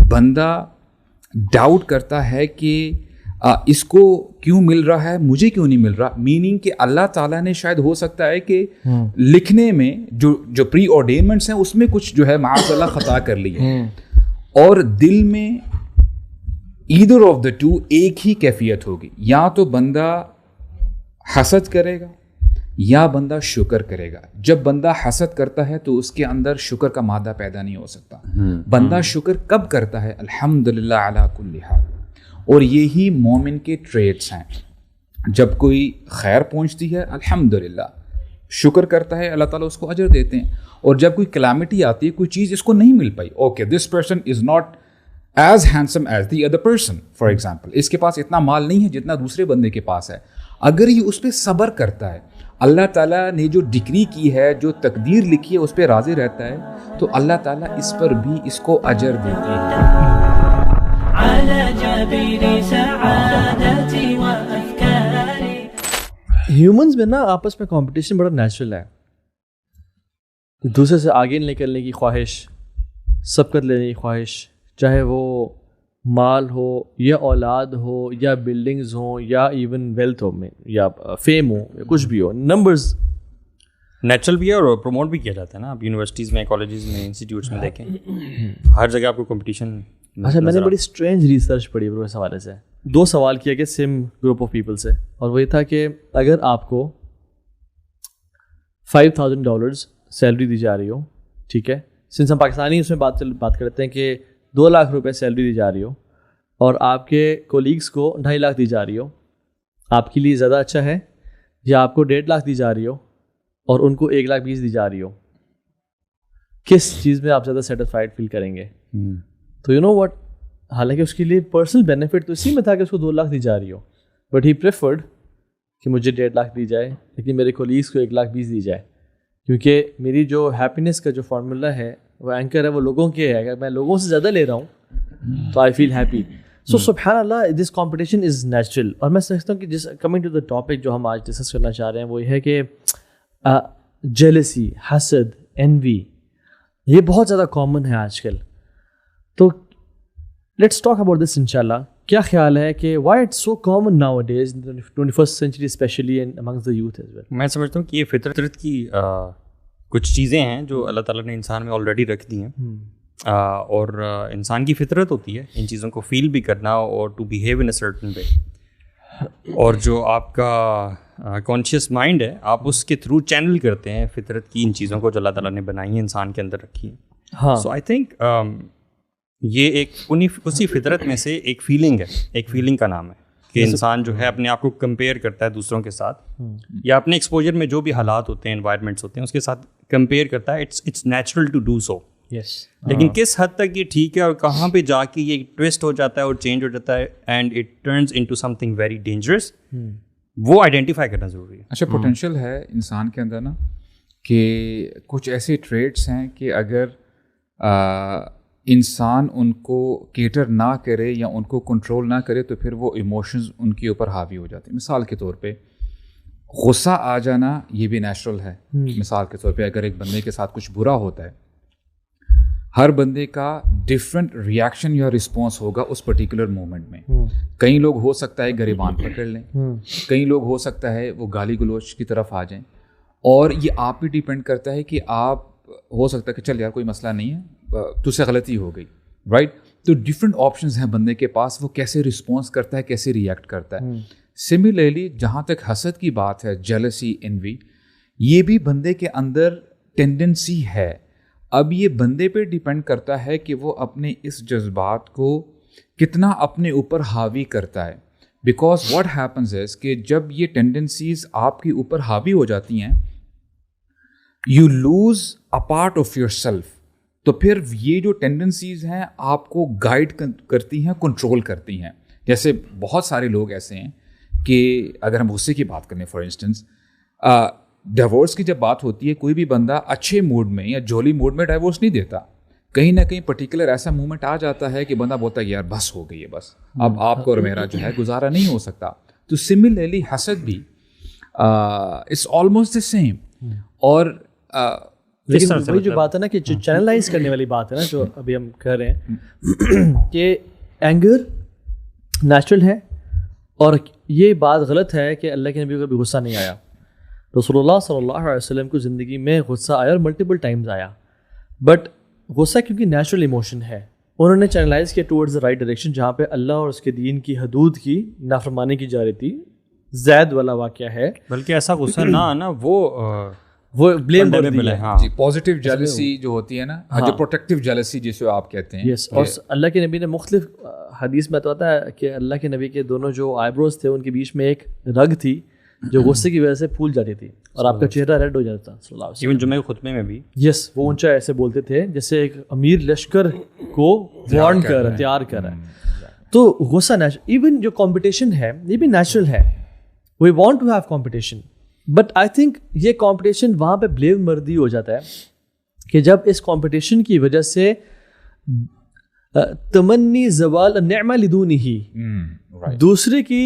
بندہ ڈاؤٹ کرتا ہے کہ اس کو کیوں مل رہا ہے, مجھے کیوں نہیں مل رہا, میننگ کہ اللہ تعالیٰ نے شاید ہو سکتا ہے کہ لکھنے میں جو پری آرڈینمنٹس ہیں اس میں کچھ جو ہے معاذ اللہ خطا کر لی ہے, اور دل میں ایدر آف دا ٹو ایک ہی کیفیت ہوگی, یا تو بندہ حسد کرے گا یا بندہ شکر کرے گا. جب بندہ حسد کرتا ہے تو اس کے اندر شکر کا مادہ پیدا نہیں ہو سکتا. بندہ شکر کب کرتا ہے؟ الحمدللہ علی کل حال. اور یہی مومن کے ٹریٹس ہیں. جب کوئی خیر پہنچتی ہے الحمدللہ شکر کرتا ہے, اللہ تعالیٰ اس کو اجر دیتے ہیں. اور جب کوئی کلامٹی آتی ہے, کوئی چیز اس کو نہیں مل پائی, okay this person is not as handsome as the other person, for example اس کے پاس اتنا مال نہیں ہے جتنا دوسرے بندے کے پاس ہے. اگر یہ اس پہ صبر کرتا ہے, اللہ تعالیٰ نے جو ڈگری کی ہے, جو تقدیر لکھی ہے اس پہ راضی رہتا ہے, تو اللہ تعالیٰ اس پر بھی اس کو اجر دیتے ہیں. ہیومنز میں نا آپس میں کمپٹیشن بڑا نیچرل ہے. دوسرے سے آگے نکلنے کی خواہش, سبقت لینے کی خواہش, چاہے وہ مال ہو یا اولاد ہو یا بلڈنگز ہوں یا ایون ویلتھ ہو میں یا فیم ہو یا کچھ بھی ہو, نمبرز نیچرل بھی ہے اور پروموٹ بھی کیا جاتا ہے نا. آپ یونیورسٹیز میں, کالجز میں, انسٹیٹیوٹس میں دیکھیں, ہر جگہ آپ کو کمپٹیشن. اچھا, میں نے بڑی اسٹرینج ریسرچ پڑھی اس حوالے سے. 2 سوال کیا گیا سیم گروپ آف پیپل سے, اور وہ یہ تھا کہ اگر آپ کو $5,000 سیلری دی جا رہی ہو, ٹھیک ہے, سنس ہم پاکستانی اس میں بات کرتے ہیں کہ 2 لاکھ روپے سیلری دی جا رہی ہو, اور آپ کے کولیگس کو 2.5 لاکھ دی جا رہی ہو, آپ کے لیے زیادہ اچھا ہے یا آپ کو 1.5 لاکھ دی جا رہی ہو اور ان کو 1,20,000 دی جا رہی ہو, کس چیز میں آپ زیادہ سیٹسفائڈ فیل کریں گے؟ تو یو نو واٹ, حالانکہ اس کے لیے پرسنل بینیفٹ تو اسی میں تھا کہ اس کو 2 لاکھ دی جا رہی ہو, بٹ ہی پریفرڈ کہ مجھے 1.5 لاکھ دی جائے لیکن میرے کولیگس کو 1,20,000 دی جائے, کیونکہ میری جو ہیپینس کا جو فارمولا ہے, وہ اینکر ہے, وہ لوگوں کے ہے. اگر میں لوگوں سے زیادہ لے رہا ہوں تو آئی فیل ہیپی. سو سبحان اللہ, دس کمپٹیشن از نیچرل. اور میں سمجھتا ہوں کہ جس کمنگ ٹو دا ٹاپک جو ہم آج ڈسکس کرنا چاہ رہے ہیں وہ یہ ہے کہ جیلسی, حسد, انوی, یہ بہت زیادہ کامن ہے آج کل. تو لیٹس ٹاک اباؤٹ دس انشاءاللہ. کیا خیال ہے کہ why it's so common nowadays in 21st century especially amongst the youth as well? میں سمجھتا ہوں کہ یہ فطرت کی کچھ چیزیں ہیں جو اللہ تعالیٰ نے انسان میں آلریڈی رکھ دی ہیں, اور انسان کی فطرت ہوتی ہے ان چیزوں کو فیل بھی کرنا اور to behave in a certain way. اور جو آپ کا کانشیس مائنڈ ہے, آپ اس کے تھرو چینل کرتے ہیں فطرت کی ان چیزوں کو جو اللہ تعالیٰ نے بنائی ہیں, انسان کے اندر رکھی ہیں. ہاں, سو آئی تھنک یہ ایک اسی فطرت میں سے ایک فیلنگ ہے, ایک فیلنگ کا نام ہے کہ انسان جو ہے اپنے آپ کو کمپیئر کرتا ہے دوسروں کے ساتھ, یا اپنے ایکسپوجر میں جو بھی حالات ہوتے ہیں, انوائرمنٹس ہوتے ہیں, اس کے ساتھ کمپیئر کرتا ہے. It's natural to do so. لیکن کس حد تک یہ ٹھیک ہے اور کہاں پہ جا کے یہ ٹویسٹ ہو جاتا ہے اور چینج ہو جاتا ہے and it turns into some thing very dangerous, وہ آئیڈینٹیفائی کرنا ضروری ہے. اچھا, پوٹینشیل ہے انسان کے اندر نا کہ کچھ ایسے ٹریٹس ہیں کہ اگر انسان ان کو کیٹر نہ کرے یا ان کو کنٹرول نہ کرے تو پھر وہ ایموشنز ان کے اوپر حاوی ہو جاتے ہیں. مثال کے طور پہ غصہ آ جانا یہ بھی نیچرل ہے. مثال کے طور پہ اگر ایک بندے کے ساتھ کچھ برا ہوتا ہے, ہر بندے کا ڈفرینٹ ریئیکشن یا رسپانس ہوگا اس پرٹیکولر مومنٹ میں. کئی لوگ ہو سکتا ہے گریبان پکڑ لیں, کئی لوگ ہو سکتا ہے وہ گالی گلوچ کی طرف آ جائیں, اور یہ آپ پہ ڈیپینڈ کرتا ہے کہ آپ, ہو سکتا ہے کہ چل یار کوئی مسئلہ نہیں ہے, تو سے غلطی ہو گئی, رائٹ. تو ڈفرینٹ آپشنز ہیں بندے کے پاس, وہ کیسے رسپانس کرتا ہے, کیسے ریئیکٹ کرتا ہے. سملرلی جہاں تک حسد کی بات ہے, جیلسی, انوی, یہ بھی بندے کے اندر ٹینڈنسی ہے. اب یہ بندے پہ ڈیپینڈ کرتا ہے کہ وہ اپنے اس جذبات کو کتنا اپنے اوپر حاوی کرتا ہے. بیکاز واٹ ہیپنز از کہ جب یہ ٹینڈنسیز آپ کے اوپر حاوی ہو جاتی ہیں, you lose a part of your self. تو پھر یہ جو ٹینڈنسیز ہیں آپ کو گائیڈ کرتی ہیں, کنٹرول کرتی ہیں. جیسے بہت سارے لوگ ایسے ہیں کہ اگر ہم غصے کی بات کریں, فار انسٹنس ڈیورس کی جب بات ہوتی ہے, کوئی بھی بندہ اچھے موڈ میں یا جولی موڈ میں ڈیورس نہیں دیتا. کہیں نہ کہیں پرٹیکولر ایسا مومنٹ آ جاتا ہے کہ بندہ بولتا ہے یار بس ہو گئی ہے, بس اب آپ کو اور میرا جو ہے گزارا نہیں ہو سکتا. تو سملرلی حسد بھی اٹس آلموسٹ دا سیم. اور لیکن وہی جو بات ہے نا کہ جو چینلائز کرنے والی بات ہے نا جو ابھی ہم کہہ رہے ہیں کہ اینگر نیچرل ہے، اور یہ بات غلط ہے کہ اللہ کے نبی کو کبھی غصہ نہیں آیا. رسول اللہ صلی اللہ علیہ وسلم کو زندگی میں غصہ آیا اور ملٹیپل ٹائمز آیا، بٹ غصہ کیونکہ نیچرل ایموشن ہے انہوں نے چینلائز کیا ٹورڈز دا رائٹ ڈائریکشن جہاں پہ اللہ اور اس کے دین کی حدود کی نافرمانی کی جا رہی تھی. زید والا واقعہ ہے، بلکہ ایسا غصہ نہ آنا وہ بلیم ہے. ہاں جی پازیٹیو جیلسی جو ہوتی ہے نا، جو پروٹیکٹیو جیلسی جسے آپ کہتے ہیں. یس، اور اللہ کے نبی نے مختلف حدیث میں تو آتا ہے کہ اللہ کے نبی کے دونوں جو آئی بروز تھے ان کے بیچ میں ایک رگ تھی جو غصے کی وجہ سے پھول جاتی تھی اور آپ کا چہرہ ریڈ ہو جاتا تھا صلی اللہ علیہ وسلم. ایون جمعہ کے خطبے میں بھی یس وہ اونچا ایسے بولتے تھے جیسے ایک امیر لشکر کو وارن کر رہا ہے، تیار کر رہا ہے. تو غصہ نیچرل، ایون جو کمپٹیشن ہے یہ بھی نیچرل ہے. We want to have competition, but I think یہ کمپٹیشن وہاں پہ بلیو مردی ہو جاتا ہے کہ جب اس کمپٹیشن کی وجہ سے تمنی زوال نعمہ لدونی ہی دوسرے کی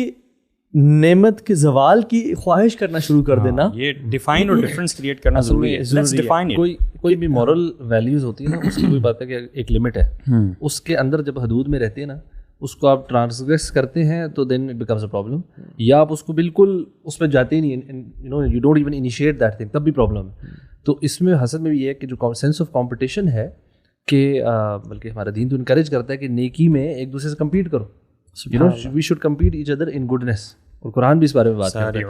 نعمت کے زوال کی خواہش کرنا شروع کر دینا، یہ ڈیفائن اور ڈفرینس کریٹ کرنا ضروری ہے. کوئی بھی مورل ویلیوز ہوتی ہے نا اس کی کوئی بات ہے کہ ایک لمٹ ہے، اس کے اندر جب حدود میں رہتے ہیں نا اس کو آپ ٹرانسگریس کرتے ہیں تو then it becomes a problem, یا آپ اس کو بالکل اس پہ جاتے ہی نہیں، you don't even initiate that thing, تب بھی پرابلم ہے. تو اس میں حسد میں بھی یہ ہے کہ جو سینس آف کمپٹیشن ہے کہ بلکہ ہمارا دین تو انکریج کرتا ہے کہ نیکی میں ایک دوسرے سے کمپیٹ کرو، we should compete each other in goodness, اور قرآن بھی اس بارے میں بات کرتا ہے.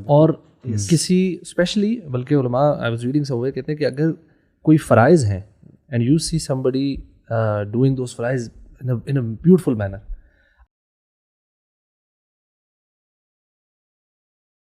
اور کسی اسپیشلی بلکہ علماء I was reading somewhere کہتے ہیں کہ اگر کوئی فرائض ہیں and you see somebody doing those فرائض in a beautiful manner,